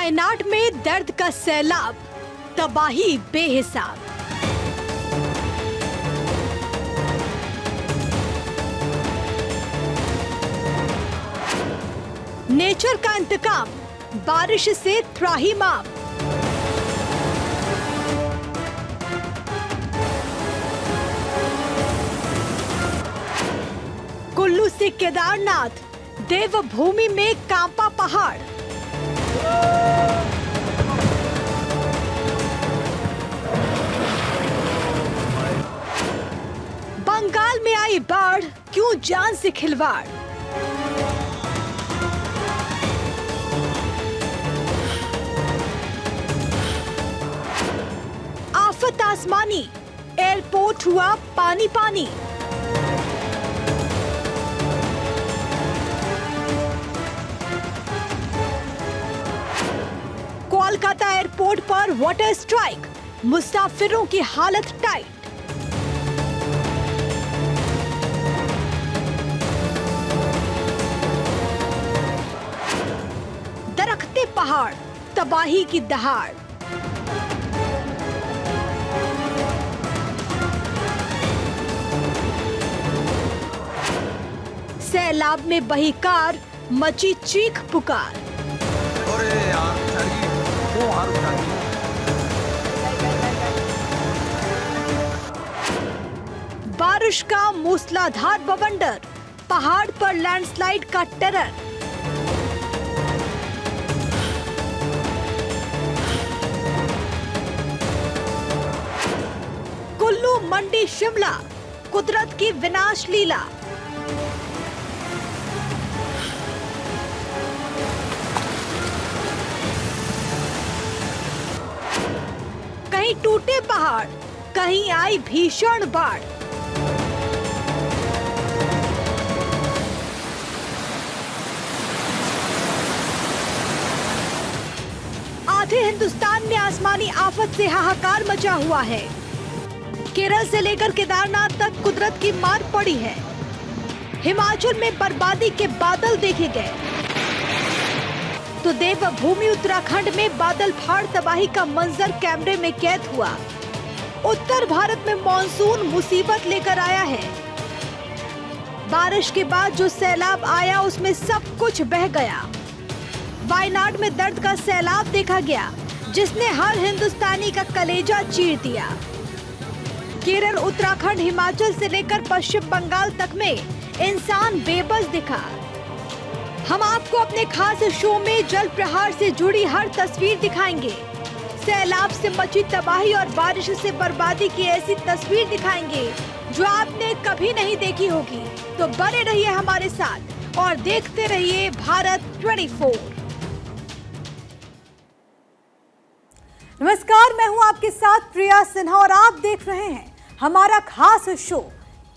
वायनाड में दर्द का सैलाब, तबाही बेहिसाब। नेचर का इंतकाम, बारिश से त्राहिमाम। कुल्लू से केदारनाथ, देवभूमि में कांपा पहाड़। बंगाल में आई बाढ़, क्यों जान से खिलवाड़। आफत आसमानी, एयरपोर्ट हुआ पानी पानी। कोलकाता एयरपोर्ट पर वाटर स्ट्राइक, मुसाफिरों की हालत टाइट। दरख्ते पहाड़, तबाही की दहाड़। सैलाब में बही कार, मची चीख पुकार। अरे यार वो बारिश का मूसलाधार बवंडर, पहाड़ पर लैंडस्लाइड का टेरर। कुल्लू मंडी शिमला, कुदरत की विनाश लीला। कहीं टूटे पहाड़, कहीं आई भीषण बाढ़। आधे हिंदुस्तान में आसमानी आफत से हाहाकार मचा हुआ है। केरल से लेकर केदारनाथ तक कुदरत की मार पड़ी है। हिमाचल में बर्बादी के बादल देखे गए, तो देवभूमि उत्तराखंड में बादल फाड़ तबाही का मंजर कैमरे में कैद हुआ। उत्तर भारत में मॉनसून मुसीबत लेकर आया है। बारिश के बाद जो सैलाब आया उसमें सब कुछ बह गया। वायनाड में दर्द का सैलाब देखा गया, जिसने हर हिंदुस्तानी का कलेजा चीर दिया। केरल, उत्तराखंड, हिमाचल से लेकर पश्चिम बंगाल तक में इंसान बेबस दिखा। हम आपको अपने खास शो में जल प्रहार से जुड़ी हर तस्वीर दिखाएंगे। सैलाब से मची तबाही और बारिश से बर्बादी की ऐसी तस्वीर दिखाएंगे जो आपने कभी नहीं देखी होगी। तो बने रहिए हमारे साथ और देखते रहिए भारत 24। नमस्कार, मैं हूं आपके साथ प्रिया सिन्हा और आप देख रहे हैं हमारा खास शो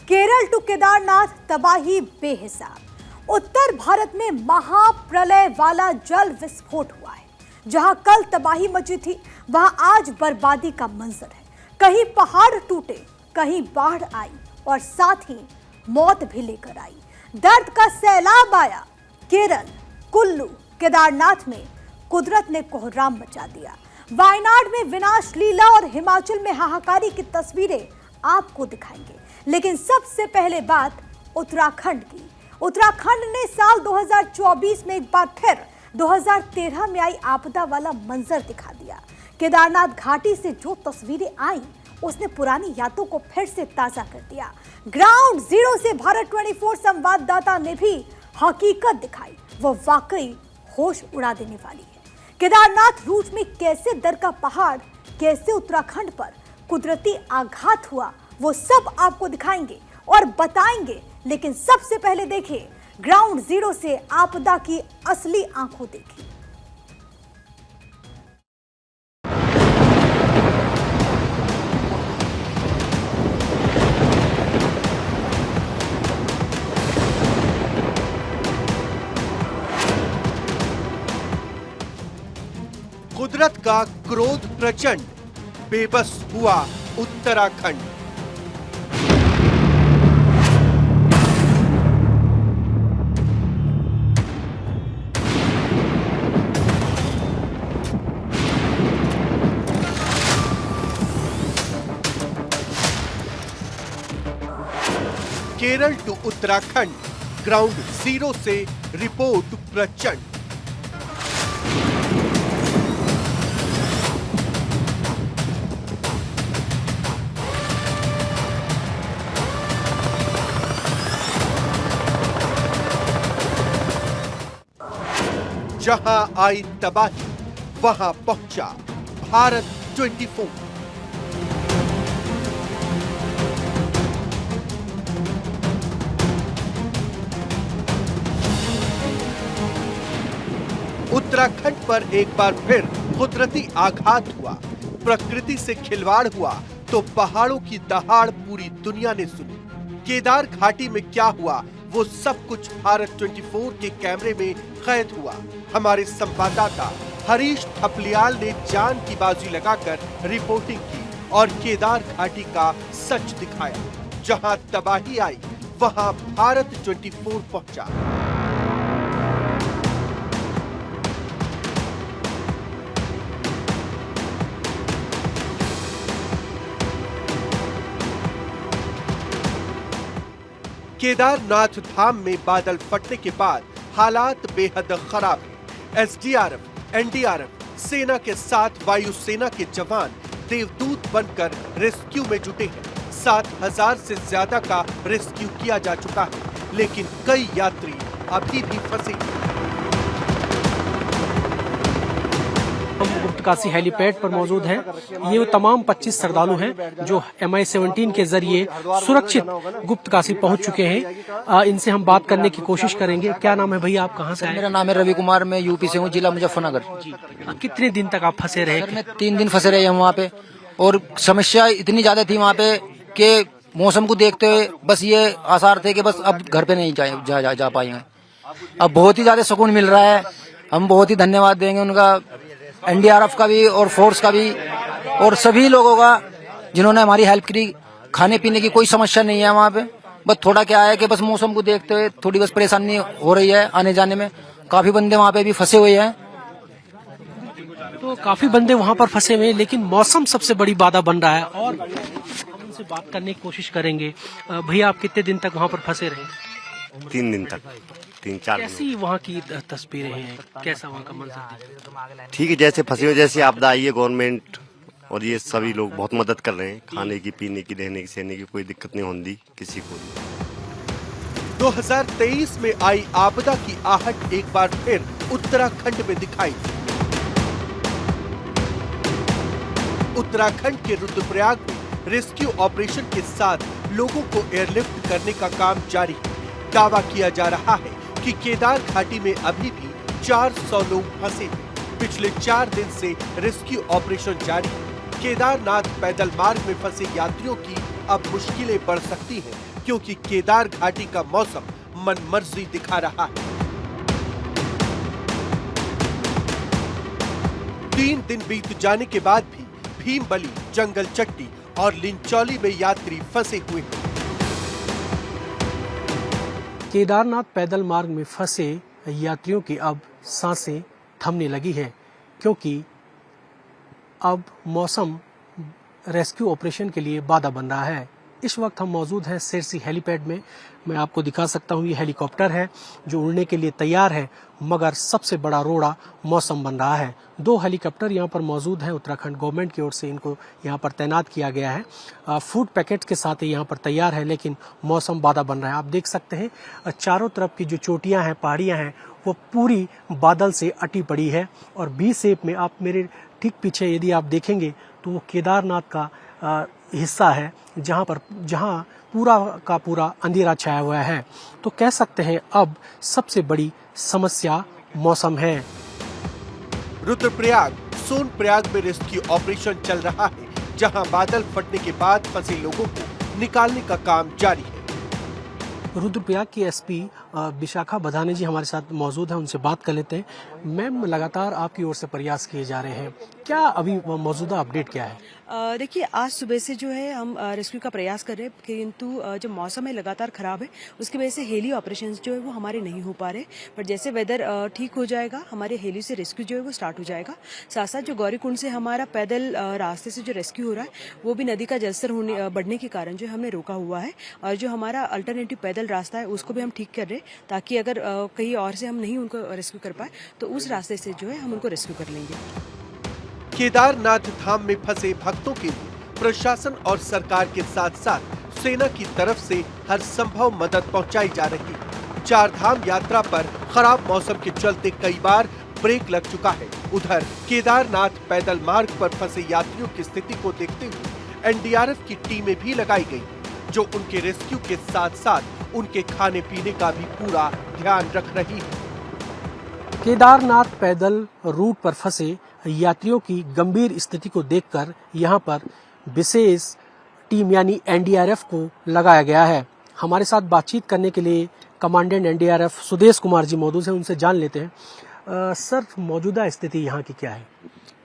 केरल टू केदारनाथ, तबाही बेहिसाब। उत्तर भारत में महाप्रलय वाला जल विस्फोट हुआ है। जहां कल तबाही मची थी, वहां आज बर्बादी का मंजर है। कहीं पहाड़ टूटे, कहीं बाढ़ आई और साथ ही मौत भी लेकर आई। दर्द का सैलाब आया। केरल, कुल्लू, केदारनाथ में कुदरत ने कोहराम मचा दिया। वायनाड में विनाश लीला और हिमाचल में हाहाकारी की तस्वीरें आपको दिखाएंगे। लेकिन सबसे पहले बात उत्तराखंड की। उत्तराखंड ने साल 2024 में एक बार फिर 2013 में आई आपदा वाला मंजर दिखा दिया। केदारनाथ घाटी से जो तस्वीरें आई, उसने पुरानी यादों को फिर से ताजा कर दिया। ग्राउंड जीरो से भारत 24 संवाददाता ने भी हकीकत दिखाई। वो वाकई होश उड़ा देने वाली है। केदारनाथ रूट में कैसे दर का पहाड़, कैसे उत्तराखंड पर कुदरती आघात हुआ, वो सब आपको दिखाएंगे और बताएंगे। लेकिन सबसे पहले देखिए ग्राउंड जीरो से आपदा की असली आंखों देखिए। कुदरत का क्रोध प्रचंड, बेबस हुआ Uttarakhand. Kerala to Uttarakhand, ground zero से रिपोर्ट प्रचंड। जहां आई तबाही, वहां पहुंचा भारत 24। उत्तराखंड पर एक बार फिर कुदरती आघात हुआ, प्रकृति से खिलवाड़ हुआ तो पहाड़ों की दहाड़ पूरी दुनिया ने सुनी। केदार घाटी में क्या हुआ वो सब कुछ भारत 24 के कैमरे में कैद हुआ। हमारे संवाददाता हरीश थपलियाल ने जान की बाजी लगाकर रिपोर्टिंग की और केदार घाटी का सच दिखाया। जहां तबाही आई वहां भारत 24 पहुंचा। केदारनाथ धाम में बादल फटने के बाद हालात बेहद खराब है। एसडीआरएफ, एनडीआरएफ, सेना के साथ वायुसेना के जवान देवदूत बनकर रेस्क्यू में जुटे हैं। 7,000 से ज्यादा का रेस्क्यू किया जा चुका है, लेकिन कई यात्री अभी भी फंसे हैं। हम गुप्तकाशी हेलीपैड पर मौजूद हैं। ये वो तमाम 25 श्रद्धालु हैं जो MI-17 के जरिए सुरक्षित गुप्तकाशी पहुंच चुके हैं। इनसे हम बात करने की कोशिश करेंगे। क्या नाम है भैया, आप कहाँ से आए? मेरा नाम है रवि कुमार, मैं यूपी से हूँ, जिला मुजफ्फरनगर। कितने दिन तक आप फंसे रहे? मैं 3 दिन फंसे रहे हैं वहाँ पे, और समस्या इतनी ज्यादा थी वहाँ पे कि मौसम को देखते हुए बस ये आसार थे कि बस अब घर पे नहीं जा पाएंगे। अब बहुत ही ज्यादा सुकून मिल रहा है। हम बहुत ही धन्यवाद देंगे उनका, एनडीआरएफ का भी और फोर्स का भी, और सभी लोगों का जिन्होंने हमारी हेल्प की। खाने पीने की कोई समस्या नहीं है वहाँ पे, बस थोड़ा क्या है कि बस मौसम को देखते हुए थोड़ी बस परेशानी हो रही है आने जाने में। काफी बंदे वहाँ पे भी फंसे हुए हैं। तो काफी बंदे वहाँ पर फंसे हुए हैं, लेकिन मौसम सबसे बड़ी बाधा बन रहा है और हम उनसे बात करने की कोशिश करेंगे। भैया, आप कितने दिन तक वहाँ पर फंसे रहे? 3 दिन तक, 3-4 दिन। कैसी वहाँ की तस्वीरें हैं, कैसा वहाँ का मंजर? ठीक है, जैसे फंसे हो, जैसे आपदा आई है, गवर्नमेंट और ये सभी लोग बहुत मदद कर रहे हैं। खाने की, पीने की, रहने की, सहने की कोई दिक्कत नहीं होती किसी को। 2023 में आई आपदा की आहट एक बार फिर उत्तराखंड में दिखाई। उत्तराखंड के रुद्रप्रयाग में रेस्क्यू ऑपरेशन के साथ लोगों को एयरलिफ्ट करने का काम जारी है। दावा किया जा रहा है कि केदार घाटी में अभी भी 400 लोग फंसे हैं। पिछले 4 दिन से रेस्क्यू ऑपरेशन जारी है। केदारनाथ पैदल मार्ग में फंसे यात्रियों की अब मुश्किलें बढ़ सकती हैं, क्योंकि केदार घाटी का मौसम मनमर्जी दिखा रहा है। 3 दिन बीत जाने के बाद भी भीमबली, जंगल चट्टी और लिंचौली में यात्री फंसे हुए हैं। केदारनाथ पैदल मार्ग में फंसे यात्रियों की अब सांसें थमने लगी है, क्योंकि अब मौसम रेस्क्यू ऑपरेशन के लिए बाधा बन रहा है। इस वक्त हम मौजूद हैं सिरसी हेलीपैड में। मैं आपको दिखा सकता हूँ, ये हेलीकॉप्टर है जो उड़ने के लिए तैयार है, मगर सबसे बड़ा रोड़ा मौसम बन रहा है। 2 हेलीकॉप्टर यहाँ पर मौजूद हैं। उत्तराखंड गवर्नमेंट की ओर से इनको यहाँ पर तैनात किया गया है। फूड पैकेट के साथ यहाँ पर तैयार है, लेकिन मौसम बाधा बन रहा है। आप देख सकते हैं चारों तरफ की जो चोटियाँ हैं, पहाड़ियाँ हैं, वो पूरी बादल से अटी पड़ी है। और बी शेप में आप मेरे ठीक पीछे यदि आप देखेंगे तो वो केदारनाथ का हिस्सा है, जहाँ पूरा का पूरा अंधेरा छाया हुआ है। तो कह सकते हैं अब सबसे बड़ी समस्या मौसम है। रुद्रप्रयाग, सोनप्रयाग में रेस्क्यू ऑपरेशन चल रहा है, जहां बादल फटने के बाद फंसे लोगों को निकालने का काम जारी है। रुद्रप्रयाग की एसपी विशाखा बधाने जी हमारे साथ मौजूद हैं, उनसे बात कर लेते हैं। मैम, लगातार आपकी ओर से प्रयास किए जा रहे हैं, क्या अभी मौजूदा अपडेट क्या है? देखिए, आज सुबह से जो है हम रेस्क्यू का प्रयास कर रहे हैं, किंतु जो मौसम है लगातार खराब है, उसकी वजह से हेली ऑपरेशंस जो है वो हमारे नहीं हो पा रहे। पर जैसे वेदर ठीक हो जाएगा, हमारे हेली से रेस्क्यू जो है वो स्टार्ट हो जाएगा। साथ साथ जो गौरीकुंड से हमारा पैदल रास्ते से जो रेस्क्यू हो रहा है, वो भी नदी का जलस्तर बढ़ने के कारण जो हमने रोका हुआ है, और जो हमारा अल्टरनेटिव पैदल रास्ता है उसको भी हम ठीक कर रहे हैं, ताकि अगर कहीं और से हम नहीं उनको रेस्क्यू कर पाए तो उस रास्ते से जो है हम उनको रेस्क्यू कर लेंगे। केदारनाथ धाम में फंसे भक्तों के लिए प्रशासन और सरकार के साथ साथ सेना की तरफ से हर संभव मदद पहुंचाई जा रही है। चार धाम यात्रा पर खराब मौसम के चलते कई बार ब्रेक लग चुका है। उधर केदारनाथ पैदल मार्ग पर फंसे यात्रियों की स्थिति को देखते हुए एनडीआरएफ की टीमें भी लगाई गई, जो उनके रेस्क्यू के साथ साथ उनके खाने पीने का भी पूरा ध्यान रख रही है। केदारनाथ पैदल रूट पर फंसे यात्रियों की गंभीर स्थिति को देखकर यहां पर विशेष टीम यानी एनडीआरएफ को लगाया गया है। हमारे साथ बातचीत करने के लिए कमांडेंट एनडीआरएफ सुदेश कुमार जी मौजूद हैं, उनसे जान लेते हैं। सर, मौजूदा स्थिति यहाँ की क्या है?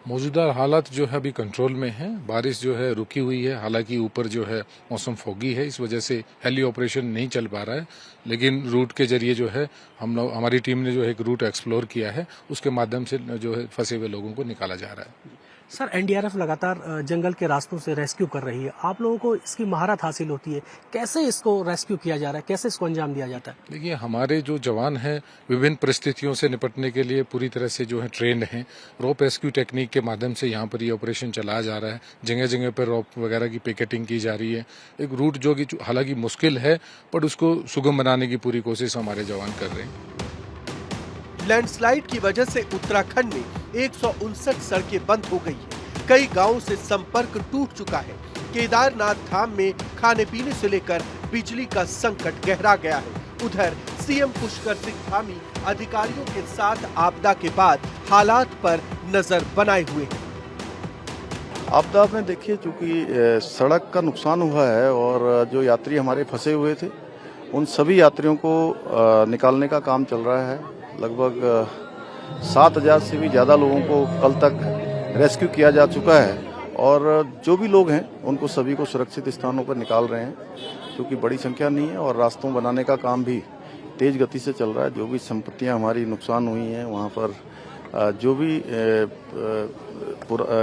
मौजूदा हालात जो है अभी कंट्रोल में है। बारिश जो है रुकी हुई है, हालांकि ऊपर जो है मौसम फोगी है, इस वजह से हेली ऑपरेशन नहीं चल पा रहा है, लेकिन रूट के जरिए जो है हमारी टीम ने जो है एक रूट एक्सप्लोर किया है, उसके माध्यम से जो है फंसे हुए लोगों को निकाला जा रहा है। सर, एनडीआरएफ लगातार जंगल के रास्तों से रेस्क्यू कर रही है, आप लोगों को इसकी महारत हासिल होती है, कैसे इसको रेस्क्यू किया जा रहा है, कैसे इसको अंजाम दिया जाता है? देखिए, हमारे जो जवान हैं विभिन्न परिस्थितियों से निपटने के लिए पूरी तरह से जो है ट्रेंड हैं। रोप रेस्क्यू टेक्निक के माध्यम से यहाँ पर ये ऑपरेशन चलाया जा रहा है। जगह जगह पर रोप वगैरह की पिकेटिंग की जा रही है। एक रूट जो कि हालांकि मुश्किल है, पर उसको सुगम बनाने की पूरी कोशिश हमारे जवान कर रहे हैं। लैंडस्लाइड की वजह से उत्तराखंड में 159 सड़कें बंद हो गई है। कई गांवों से संपर्क टूट चुका है। केदारनाथ धाम में खाने पीने से लेकर बिजली का संकट गहरा गया है। उधर सीएम पुष्कर सिंह धामी अधिकारियों के साथ आपदा के बाद हालात पर नजर बनाए हुए हैं। आपदा में देखिए, चूंकि सड़क का नुकसान हुआ है और जो यात्री हमारे फंसे हुए थे, उन सभी यात्रियों को निकालने का काम चल रहा है। लगभग 7,000 से भी ज्यादा लोगों को कल तक रेस्क्यू किया जा चुका है, और जो भी लोग हैं उनको सभी को सुरक्षित स्थानों पर निकाल रहे हैं, क्योंकि बड़ी संख्या नहीं है, और रास्तों बनाने का काम भी तेज गति से चल रहा है। जो भी संपत्तियां हमारी नुकसान हुई हैं वहां पर जो भी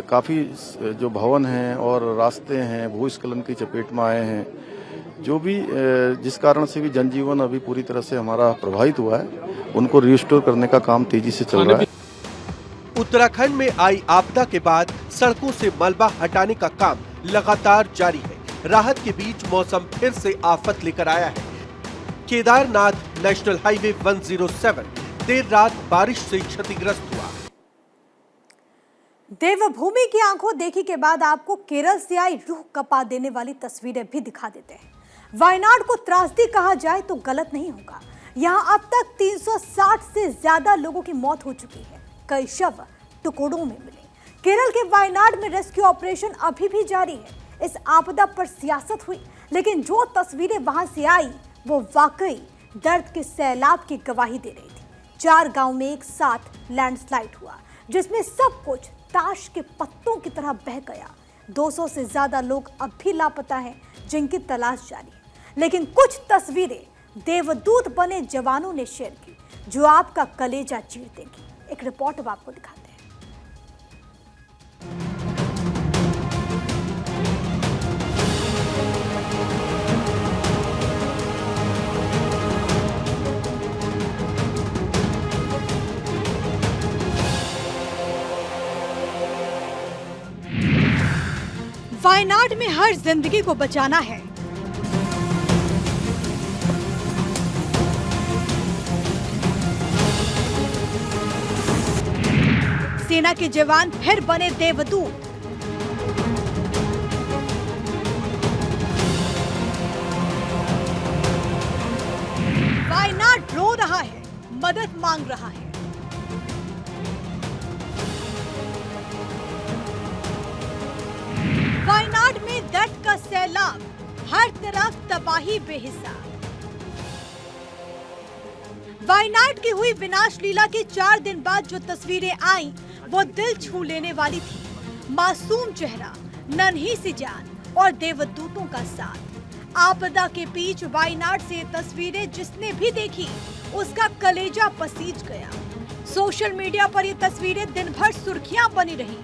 काफी जो भवन हैं और रास्ते हैं भूस्खलन की चपेट में आए हैं, जो भी जिस कारण से भी जनजीवन अभी पूरी तरह से हमारा प्रभावित हुआ है, उनको रिस्टोर करने का काम तेजी से चल रहा है। उत्तराखंड में आई आपदा के बाद सड़कों से मलबा हटाने का काम लगातार जारी है। राहत के बीच मौसम फिर से आफत लेकर आया है। केदारनाथ नेशनल हाईवे 107 देर रात बारिश से क्षतिग्रस्त हुआ। देवभूमि की आंखों देखी के बाद आपको केरल से आई रूह कपा देने वाली तस्वीरें भी दिखा देते हैं। वायनाड को त्रासदी कहा जाए तो गलत नहीं होगा। यहाँ अब तक 360 से ज्यादा लोगों की मौत हो चुकी है। कई शव टुकड़ों में मिले। केरल के वायनाड में रेस्क्यू ऑपरेशन अभी भी जारी है। इस आपदा पर सियासत हुई, लेकिन जो तस्वीरें वहां से आई वो वाकई दर्द के सैलाब की गवाही दे रही थी। 4 गांव में एक साथ लैंडस्लाइड हुआ, जिसमें सब कुछ ताश के पत्तों की तरह बह गया। 200 से ज्यादा लोग अब भी लापता हैं, जिनकी तलाश जारी है। लेकिन कुछ तस्वीरें देवदूत बने जवानों ने शेयर की, जो आपका कलेजा चीर देगी। एक रिपोर्ट अब आपको दिखाते हैं। वायनाड में हर जिंदगी को बचाना है। सेना के जवान फिर बने देवदूत। वायनाड रो रहा है, मदद मांग रहा है। वायनाड में दर्द का सैलाब, हर तरफ तबाही बेहिसाब। वायनाड की हुई विनाश लीला के 4 दिन बाद जो तस्वीरें आईं, वो दिल छू लेने वाली थी। मासूम चेहरा, नन्ही सी जान और देवदूतों का साथ। आपदा के बीच वायनाड से तस्वीरें जिसने भी देखी उसका कलेजा पसीज गया। सोशल मीडिया पर ये तस्वीरें दिन भर सुर्खियां बनी रही।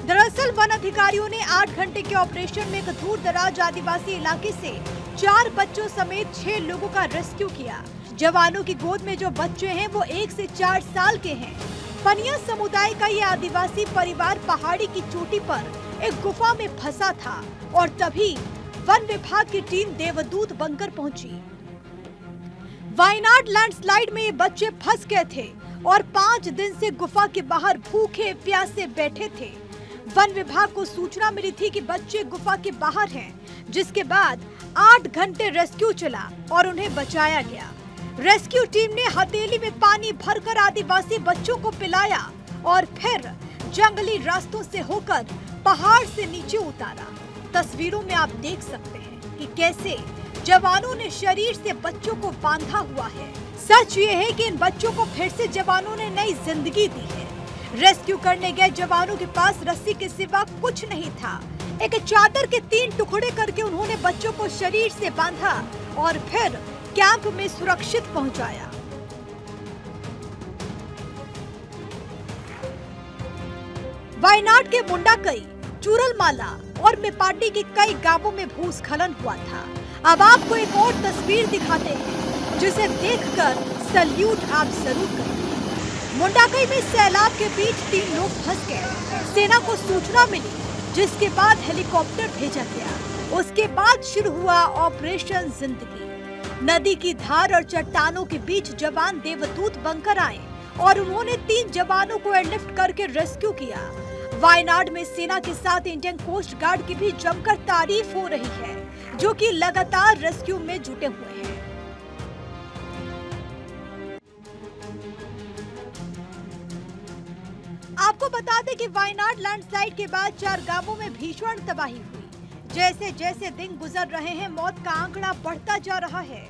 दरअसल वन अधिकारियों ने 8 घंटे के ऑपरेशन में एक दूर दराज आदिवासी इलाके से 4 बच्चों समेत 6 लोगों का रेस्क्यू किया। जवानों की गोद में जो बच्चे हैं वो 1 से 4 साल के हैं। पनिया समुदाय का ये आदिवासी परिवार पहाड़ी की चोटी पर एक गुफा में फंसा था और तभी वन विभाग की टीम देवदूत बनकर पहुंची। वायनाड लैंडस्लाइड में ये बच्चे फंस गए थे और 5 दिन से गुफा के बाहर भूखे प्यासे बैठे थे। वन विभाग को सूचना मिली थी कि बच्चे गुफा के बाहर हैं, जिसके बाद 8 घंटे रेस्क्यू चला और उन्हें बचाया गया। रेस्क्यू टीम ने हथेली में पानी भरकर आदिवासी बच्चों को पिलाया और फिर जंगली रास्तों से होकर पहाड़ से नीचे उतारा। तस्वीरों में आप देख सकते हैं कि कैसे जवानों ने शरीर से बच्चों को बांधा हुआ है। सच ये है कि इन बच्चों को फिर से जवानों ने नई जिंदगी दी है। रेस्क्यू करने गए जवानों के पास रस्सी के सिवा कुछ नहीं था। एक चादर के 3 टुकड़े करके उन्होंने बच्चों को शरीर से बांधा और फिर कैंप में सुरक्षित पहुंचाया। वायनाड के मुंडाकई, चूरलमाला और मेपाटी के कई गांवों में भूस्खलन हुआ था। अब आपको एक और तस्वीर दिखाते हैं जिसे देखकर सल्यूट आप जरूर करें। मुंडाकई में सैलाब के बीच 3 लोग फंस गए। सेना को सूचना मिली, जिसके बाद हेलीकॉप्टर भेजा गया। उसके बाद शुरू हुआ ऑपरेशन जिंदगी। नदी की धार और चट्टानों के बीच जवान देवदूत बनकर आए और उन्होंने 3 जवानों को एयरलिफ्ट करके रेस्क्यू किया। वायनाड में सेना के साथ इंडियन कोस्ट गार्ड की भी जमकर तारीफ हो रही है, जो कि लगातार रेस्क्यू में जुटे हुए हैं। आपको बता दें कि वायनाड लैंडस्लाइड के बाद 4 गांवों में भीषण तबाही हुई। जैसे जैसे दिन गुजर रहे हैं, मौत का आंकड़ा बढ़ता जा रहा है।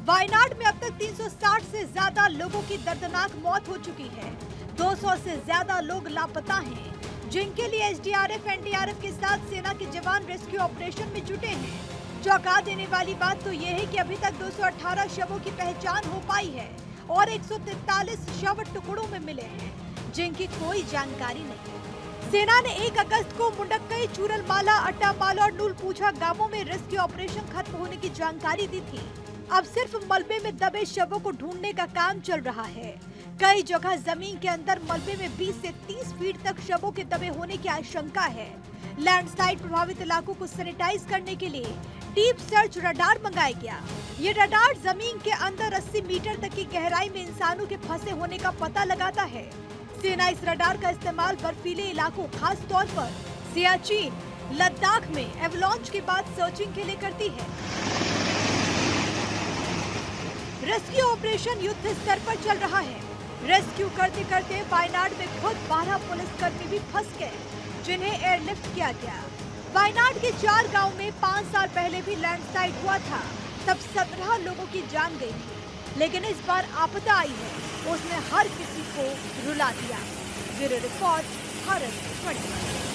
वायनाड में अब तक 360 से ज्यादा लोगों की दर्दनाक मौत हो चुकी है। 200 से ज्यादा लोग लापता हैं, जिनके लिए एसडीआरएफ, एनडीआरएफ के साथ सेना के जवान रेस्क्यू ऑपरेशन में जुटे हैं। चौंका देने वाली बात तो ये है कि अभी तक 218 शवों की पहचान हो पाई है और 143 शव टुकड़ों में मिले हैं, जिनकी कोई जानकारी नहीं। सेना ने 1 अगस्त को मुंडकई, चूरलमाला, अट्टामाला और नूलपूछा गांवों में रेस्क्यू ऑपरेशन खत्म होने की जानकारी दी थी। अब सिर्फ मलबे में दबे शवों को ढूंढने का काम चल रहा है। कई जगह जमीन के अंदर मलबे में 20 से 30 फीट तक शवों के दबे होने की आशंका है। लैंडस्लाइड प्रभावित इलाकों को सैनिटाइज करने के लिए डीप सर्च रडार मंगाया गया। ये रडार जमीन के अंदर 80 मीटर तक की गहराई में इंसानों के फंसे होने का पता लगाता है। सेना इस रडार का इस्तेमाल बर्फीले इलाकों, खास तौर पर सियाचिन, लद्दाख में एवलांच के बाद सर्चिंग के लिए करती है। रेस्क्यू ऑपरेशन युद्ध स्तर पर चल रहा है। रेस्क्यू करते करते वायनाड में खुद 12 पुलिसकर्मी भी फंस गए, जिन्हें एयरलिफ्ट किया गया। वायनाड के 4 गांव में 5 साल पहले भी लैंडस्लाइड हुआ था, तब 17 लोगों की जान गई थी। लेकिन इस बार आपदा आई है, उसने हर किसी को रुला दिया। Bureau report, Bharat 24।